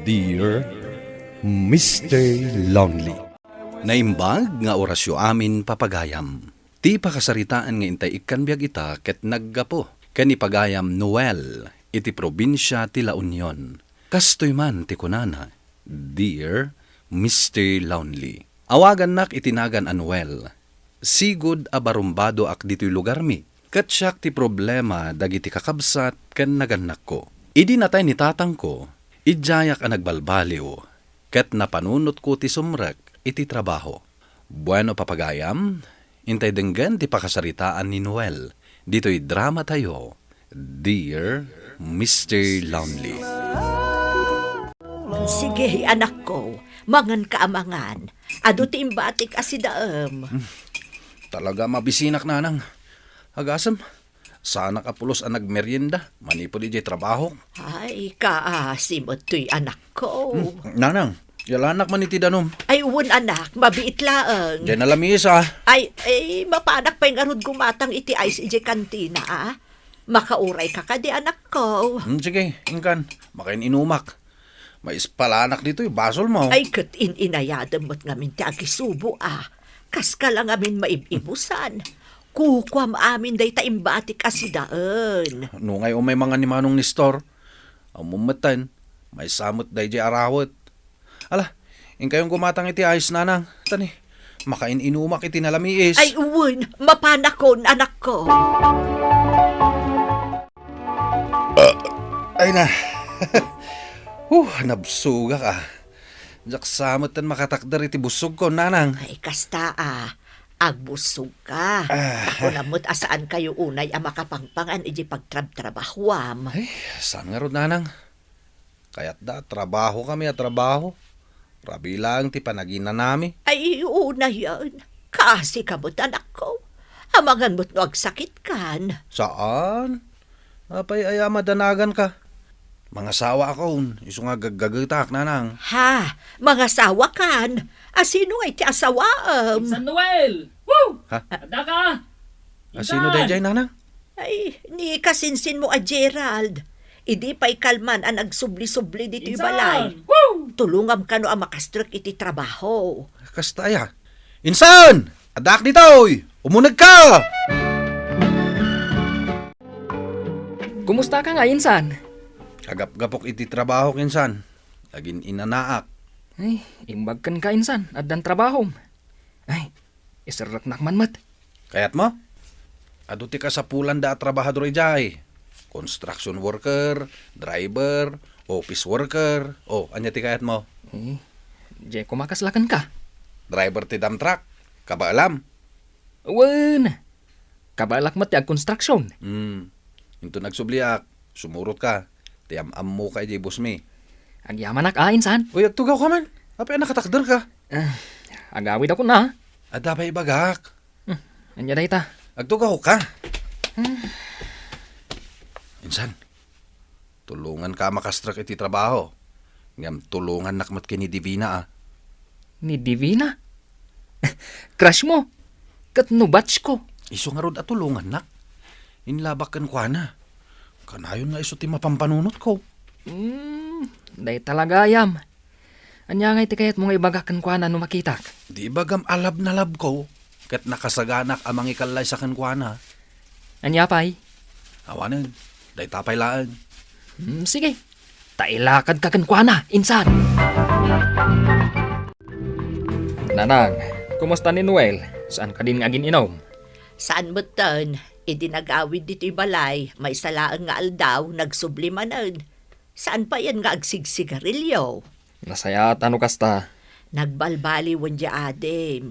Dear Mr. Lonely. Naimbag nga orasyo amin papagayam. Ti pakasaritaan nga intay ikan biyag ita ket naggapo. Kani pagayam Noel iti probinsya ti La Union. Kastoy man ti kunana. Dear Mr. Lonely. Awagan nak itinagan a Noel. Sigud a barumbado ak dito'y lugar mi. Ket siyak ti problema dagiti kakabsat ken naganak ko. Idi natay ni tatang ko. Idjayak a nagbalbaliw. Ket napanunot ko ti sumrek iti trabaho. Bueno papagayam, intay denggan ti pakasaritaan ni Noel. Dito'y drama tayo. Dear Mr. Lonely. Sige, anak ko. Mangan kaamangan. Ado ti imbatik asidaem. Talaga mabisinak nanang. Agasam, sana kapulos ang nagmeryenda. Manipod ijay trabaho. Ay, kaasimot to'y anak ko. Nanang, yalanak man iti danom. Ay, uwan anak, mabiit laeng. Diyan nalamis ah. Ay, mapanak pa yung arod gumatang iti ice ije kantina, ah. Makauray ka ka di anak ko. Sige, ingkan. Makain inumak. May ispalanak dito basol mo. Ay, kat inayadam mo't ngamin ti agisubo, ah. Kas ka lang amin maibibusan. Kukwam amin day taimbatik asidaan. Nungay may mga ni Manong Nestor. Ang mumatan, may samot day di arawat. Ala, ingkayong gumatang iti ayos nanang. Tani, makain inumak iti nalamiis. Ay, uwan, mapanakon, anak ko. Ay na. Nabsuga ka. Jak samot tan makatakdar iti busog ko, nanang. Ay, kasta, agbusog ka. Ako namot asaan kayo unay ang makapangpangan iji pagtrab-trabahwam. Ay, saan nga ron, nanang? Kaya't trabaho kami at trabaho. Rabi lang ti panagina nami. Ay, una yan. Kasi kamot, anak ko. Amangan mo't no agsakit kan. Saan? Apay ay madanagan ka. Mga sawa ako, iso nga gagagitak, nanang. Ha, mga sawa kan. Sino ay ti asawaam? San Noel! Woo! Ha? Ada ka! Sino day jay, nanang? Ay, ni kasinsin mo a Gerald. Idi pa'y kalman ang nagsubli-subli dito'y balay. Woo! Tulungam ka no ang makastruk iti trabaho. Kastaya. Insan! Adak ditoy! Umunag ka! Kumusta ka nga, Insan? Agap-gapok iti trabaho, kinsan. Lagin inanaak. Ay, imbagkan ka, Insan. Addan trabaho. Ay, isarak nakman mat. Kayat mo? Aduti ka sa pulan da trabahador ijay. Construction worker, driver, office worker. Anya ti kayat mo? Eh, di kumakaslakan ka. Driver ti dump truck. Kabaalam. Wan! Kabalak mat ang construction. Into nagsubliak. Sumurot ka. Tiam-am mo ka ijay busmi. Agyaman ak, Insan. Uy, agtugaw ka man. Apay nakatakder ka. Agawid ako na. Adapay bagak. Anya day ta. Agtugaw ka. Insan, tulungan ka makastrak iti trabaho. Ngam tulungan nakmat kini Divina Ni Divina? Crush mo. Katno batch ko. Iso nga rod at tulungan nak. Inlabak kan kwa na. Kanayon nga iso ti mapampanunot ko. Day talaga ayam. Anya nga iti kayat mong ibagakan kwa na numakitak. Di bagam alab na lab ko. Kat nakasaganak amang ikalay sa kankwana. Anya pay? Awanan, day tapay laan. Sige. Tailakad ka kan kwa na, Insan. Nanang, kumusta ni Noel? Saan ka din nga gininom? Saan mo tan? Idinagawid dito'y balay. May salaang nga aldaw, nagsublimanan. Saan pa yan nga agsigsigarilyo? Nasaya tano kasta. Nagbalbaliwan di adem.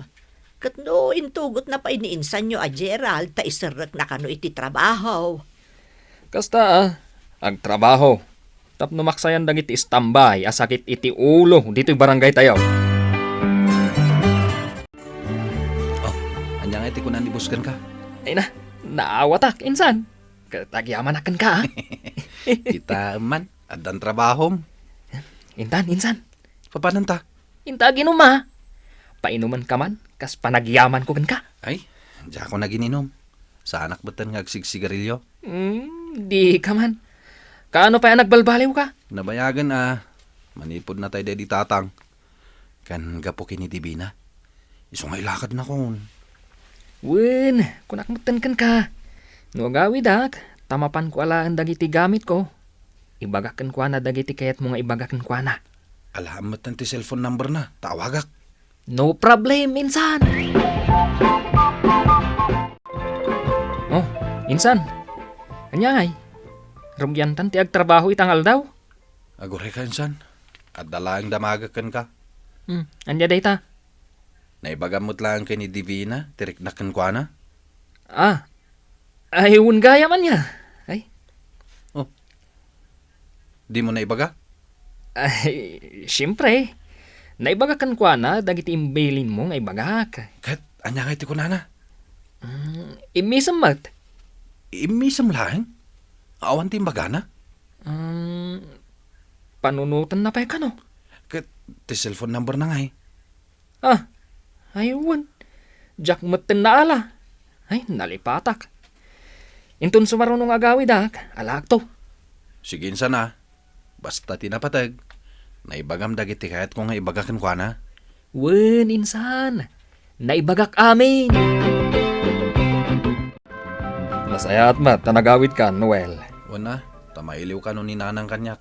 Katno intugot na pa iniinsan nyo a Gerald ta isarak na kano iti trabaho. Kasta agtrabaho. Tapno maksayan dagiti istambay asakit iti ulo dito'y barangay tayo. Anya nga iti kunan dibuskan ka. Ay na, naawatak, Insan. Katagyaman ka, Kita man, adan trabahom. Insan. Papananta? Intagin ma. Painuman ka man, kas panagyaman ko ka. Ay, diya ako nagininom. Sa anak batan nga agsigsigarilyo. Di ka man. Kaano pa yan nagbalbaliw ka? Nabayagan Manipod na tayo di tatang. Kan gapo kini Divina. Isong ay lakad na kon. Wen, kung akmutan kan ka. No gawi dak, tamapan ko alaan dagiti gamit ko. Ibagakan ko na dagiti kayat mo nga ibagakan ko na. Alamat ti cellphone number na. Tawagak. No problem, insan. Oh, insan. Anyay. Rumyantan ti agtrabaho itangal daw. Agore ka insan. At dalaang damagakan ka. Anya day ta. Naibagamot lang kay ni Divina. Tiriknakan kwa na. Ayun gaya man niya. Ay, Di mo naibaga? siyempre. Naibagakan ko na, dagiti imbailin mo nga ibagak. Kat, anya nga iti ko na. Imisam mat. Imisam lang. Awan ti imbaga na. Panunutan na pa ka no? Kat, ti cellphone number na nga eh. Ayun. Jack maten na ala. Ay, nalipatak. Intun sumarunong agawi dak, alak to. Sige insan na. Basta tinapatag. Naibagam dagiti kahit kung nga ibagakan kwa na. Wen, insan. Naibagak amin. Masayat mat, tanagawit ka, Noel. Wana, tamailiw ka nun ni nanang kanyak.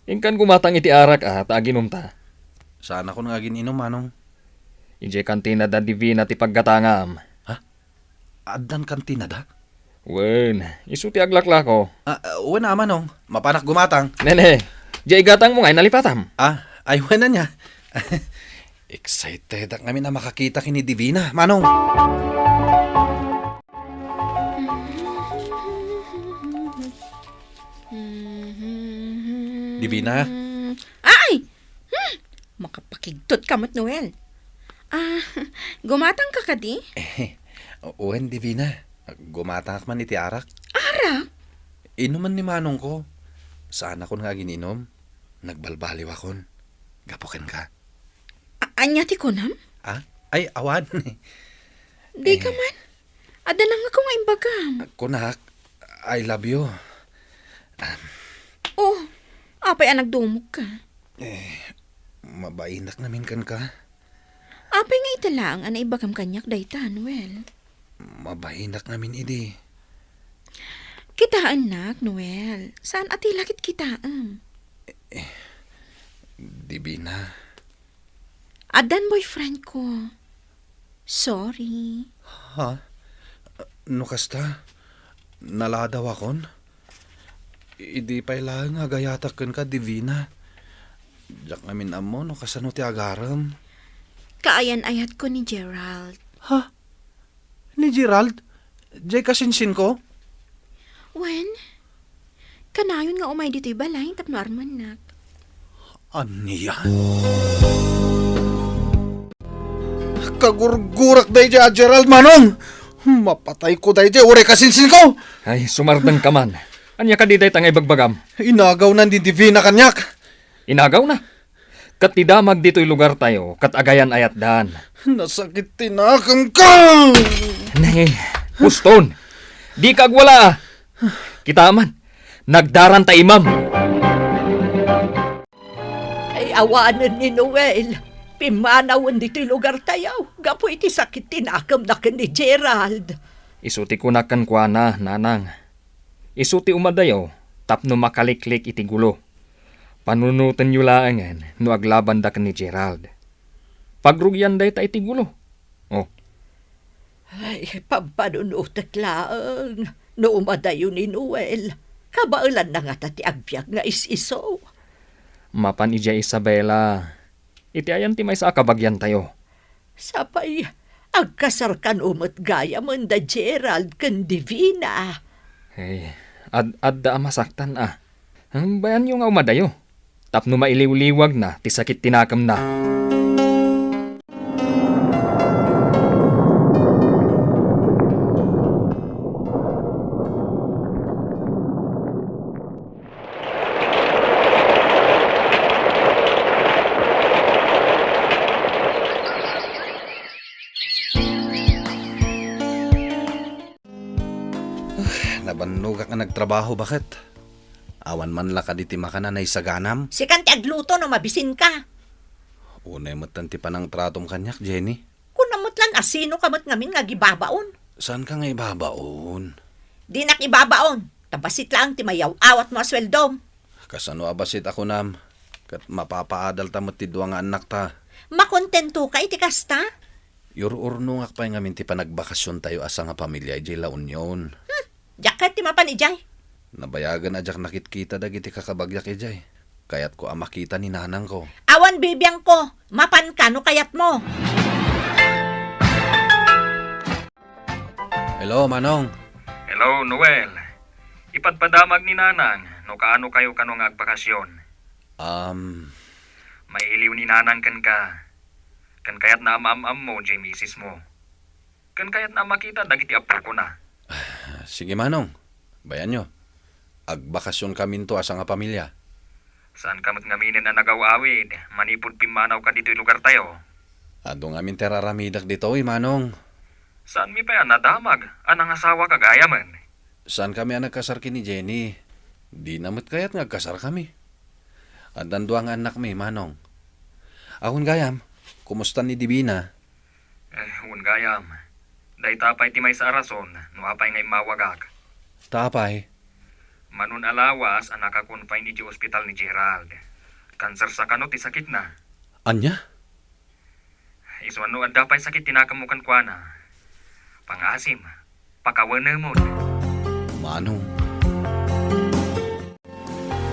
Ingkan kumatang iti arak taginom ta. Sana ko nga gininom manong. Ije kantina da divina ti paggatangam. Adan kantina da? Wen, isu ti aglakla ko. Wana manong, mapanak gumatang. Nene, jay gatang mo ngay nalipatam. Ay wana niya. Excited ang kami na makakita kini Divina, manong. Divina? Ay! Makapakigtot ka mo't, Noel. Gumatang ka di? Uwan, Divina. Gumatang man iti arak. Arak? Inuman ni manong ko. Saan ako nga gininom? Nagbalbaliw akon. Gapukin ka. Anya ti kunam? Ay, awan. Di ka man. Ada na nga kong imbagam. Kunak, I love you. Oh, apay ang nagdumog ka. Mabainak namin kan ka. Apay nga italang ang naibagam kanyak dayta, Noel. Mabainak namin idi. Kitaan nak, Noel. Saan ati lakit kitaan? Divina. Adan boyfriend ko. Sorry. Ha? No kasta? Naladaw akon? Idi pa ilang agayatakan ka, Divina. Diyak namin amo, no kasano ti agaram. Kaayan-ayat ko ni Gerald. Ha? Ni Gerald? Jay kasinsin ko? Wen? Kanayon nga umay dito'y balay, tapno arman nak. Aniya? Kagurgurak day dya, Gerald, manong! Mapatay ko day dya, ure kasinsin ko! Ay, sumardang ka man. Anya ka di day tangay bagbagam. Inagaw na ni Divina kanyak. Inagaw na. Kat tidamag dito'y lugar tayo, kat agayan ayat daan. Nasakit tinakam ka! Nay, Puston, di kagwala. Kita man, nagdaran ta imam. Ay awanan ni Noel. Pimanawan dito'y lugar tayo. Gapo iti sakit tinakam na ka ni Gerald. Isuti kunakan kwa na, nanang. Isuti umadayo, tapno makaliklik iti gulo. Panunutan yu laangan, no aglaban da ka ni Gerald. Pagrugyan day ta iti gulo. Oh, Ay, pampanunutak laang. No umadayo ni Noel. Kabailan na nga tati agbyag nga is-iso. mapan ija Isabela. Iti ayan ti may sa akabagyan tayo. Sapay, agkasarkan umot gaya mo da Gerald kan Divina. Hey, adda masaktan Ang bayan yung nga umadayo. Tapno mailiw-liwag na, ti sakit tinakam na. Nabannog ka nagtrabaho, bakit? Awan man la ka di ti makanan ay saganam. Sikan ti agluto no mabisin ka. Unay matan ti panang tratom kanyak, Jenny. Kung namot lang asino kamot ngamin nga gibabaon. Saan ka nga ibabaon? Di nak ibabaon. Tabasit lang ti mayaw awat mo asweldom. Kasano abasit ako nam. Kat mapapaadal tamot ti duwa nga anak ta. Makontento ka iti kasta? Yururno nga pa'y ngamin ti panagbakasyon tayo asa nga pamilya ijay La Union. Jakat ti mapanijay. Nabayagan ajak nakitkita dagiti kakabagyak ijay. Kayat ko makita ni nanang ko. Awan bibiyang ko. Mapan ka no kayat mo. Hello, Manong. Hello, Noel. Ipadpadamag ni Nanang, no kaano kayo kanong agbakasyon. May iliw ni Nanang kan ka. Kan kayat na am mo, jay misis mo. Kan kayat na makita, dagiti apo ko na. Sige, Manong. Bayan nyo. Agbakasyon kami to asa nga pamilya. Saan kamot ngaminin na nagawawid, manipod pimanaw ka dito'y lugar tayo. Ado ngamin teraramidak dito, Manong. Saan mi pa yan nadamag, anang asawa kagaya man. Saan kami ang nagkasar kini Jenny? Di namit kaya't nagkasar kami. At ang anak mi, Manong. Ahon gayam, kumusta ni Divina? Hun gayam. Day tapay ti may sa arason, no apay ngay mawagak. Tapay. Manun alawas, ang nakakonfine ni hospital ni Gerald. Kanser sa kanot, sakit na. Anya? Iswano at dapay sakit tinakamukan kwa na. Pangasim, pakawana mo. Manong.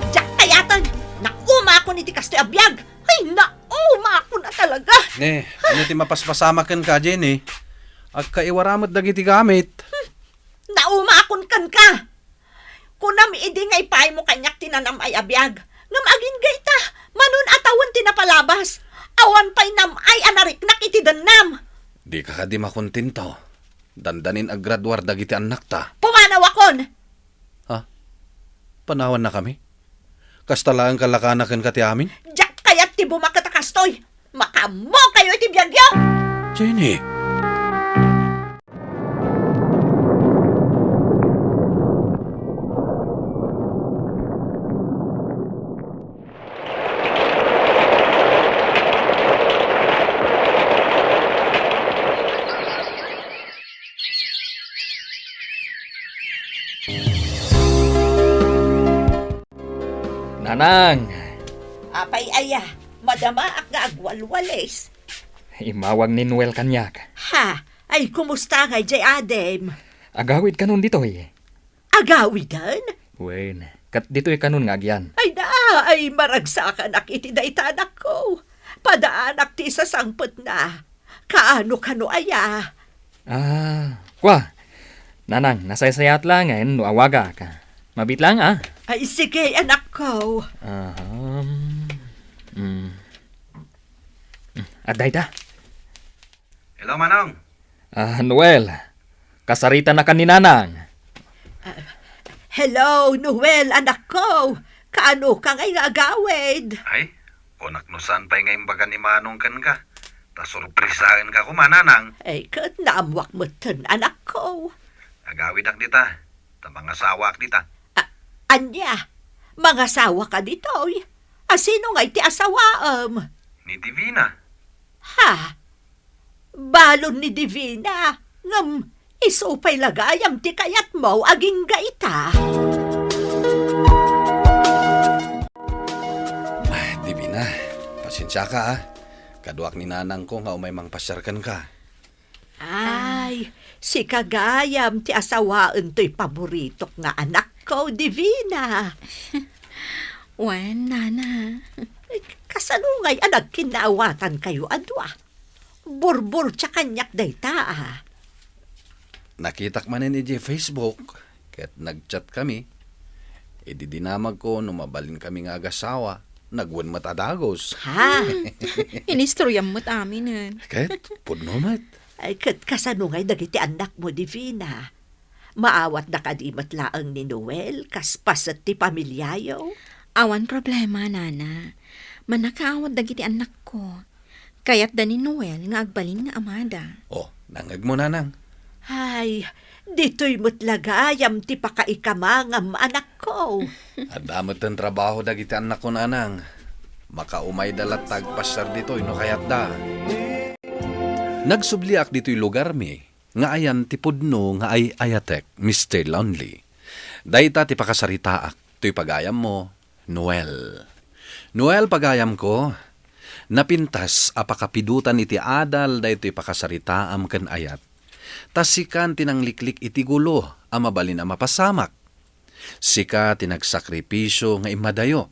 Jack kayatan. Nauma ako ni ti kastoy abiyag. Ay, nauma ako na talaga. Ne, ano ti mapaspasamakan ka, Jenny? Ag kaiwaramot dagiti gamit. Nauma akon kan ka. Kunam idi nga ipay mo kanyak tinanam ay abiyag. Ngam agin gayta. Manun atawan tinapalabas. Awan pa'y nam ay anarik nak iti danam. Di ka di makontento. Dandanin ag graduar dagiti anak ta. Pumanaw akon. Ha? Panawan na kami? Kastalaan kalakanakan ka ti amin? Jack kayat ti bumakatakastoy. Makamo kayo iti biyagyo. Jenny. Nanang, Apay aya. Madama ak nga agwalwales. imawag ni Noel kanyak. Ha? Ay kumusta nga jay Adem? Agawid kanon dito Agawidan? Wen, kat dito'y kanon nga agyan. Ay na, ay maragsakan ak iti daitanak ko. Padaanak ti sa sangpot na. Kaano kano aya? Kwa, Nanang, nasaysayat lang no awaga ka. Mabit lang Ay sige anak ko. Aday ta. Hello, Manong. Noel, kasarita na ka ni Nanang. Hello, Noel, anak ko. Kaano ka ngay nga agawid? Ay, onak no saan pa'y ngayon baga ni Manong kan ka. Ta-surprisahan ka kumananang. Ay, kat naamwak mo tan, anak ko. Agawid ak dita. Ta mga sawa ak dita. Anya, mga sawa ka dito. Asino nga iti asawaam? Ni Divina. Ha? Balon ni Divina. Ngam, isupay lagayam ti kayat mo aging gaita. Divina, pasensya ka Kaduak ni nanang ko nga umay mang pasyarkan ka. Ay, si kagayam ti asawaan to'y paborito nga anak ko, Divina. Wen, Nana. Kasalungay anak kinawatan kayo adwa. Burbur tsa kanyak dayta Nakitak manin ni Facebook. Kaya't nagchat kami. Dinamag ko numabalin kami nga agasawa. Nagwan matadagos. Ha? Inistoryam mo't amin. Kaya't pudno mat. Ay, kat kasanungay dagiti anak mo, Divina. Maawat na kadimat laang ni Noel, kaspas at ti pamilyayo. Awan problema, Nana. Manakaawat dagiti anak ko. Kaya't da ni Noel nga agbalin nga amada. Oh, nangag mo nanang. Ay, dito'y mutlagayam ti pakaikamangam anak ko. Adamot ang trabaho dagiti anak ko nanang. Makaumay dalat tagpasar dito, ino kayat da. Nagsubliak dito'y lugar mi, nga ayan tipudno nga ay ayatek, Mr. Lonely. Dayta ti pakasaritaak, to'y pagayam mo, Noel. Noel pagayam ko, napintas apakapidutan iti adal daytoy pakasaritaam ken ayat. Tasikan tinangliklik iti gulo, amabalin a mapasamak. Sika tinagsakripisyo nga imadayo.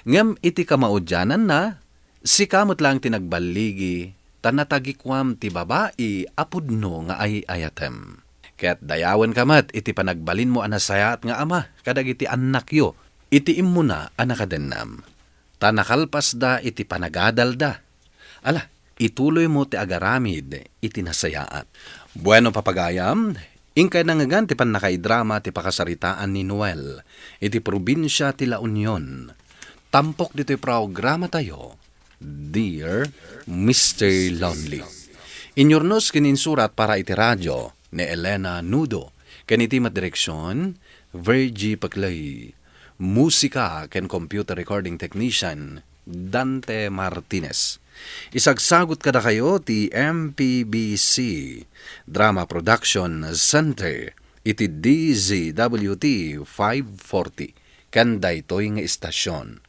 Ngem iti kamaudyanan na, sikamot lang tinagbaligi, tanatagikwam ti babae apudno nga ay ayatem. Kaya't dayawan kamat iti panagbalin mo anasayat nga ama, kadag iti anak yo, iti immuna anakadennam. Tanakalpas da iti panagadal da. Ala, ituloy mo ti agaramid iti nasayaat. Bueno papagayam, ingkay nangagan ti panakaidrama ti pakasaritaan ni Noel, iti probinsya ti La Union. Tampok dito'y programa tayo, Dear Mr. Lonely. Inyornos kininsurat para iti radyo ni Elena Nudo, kaniti direksyon, Virgie Paclay. Musika ken computer recording technician, Dante Martinez. Isagsagot kada kayo ti MPBC Drama Production Center, iti DZWT 540, kanday toy nga istasyon.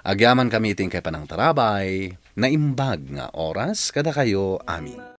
Agyaman kami iting kay panang tarabay, na imbag nga oras kada kayo amin.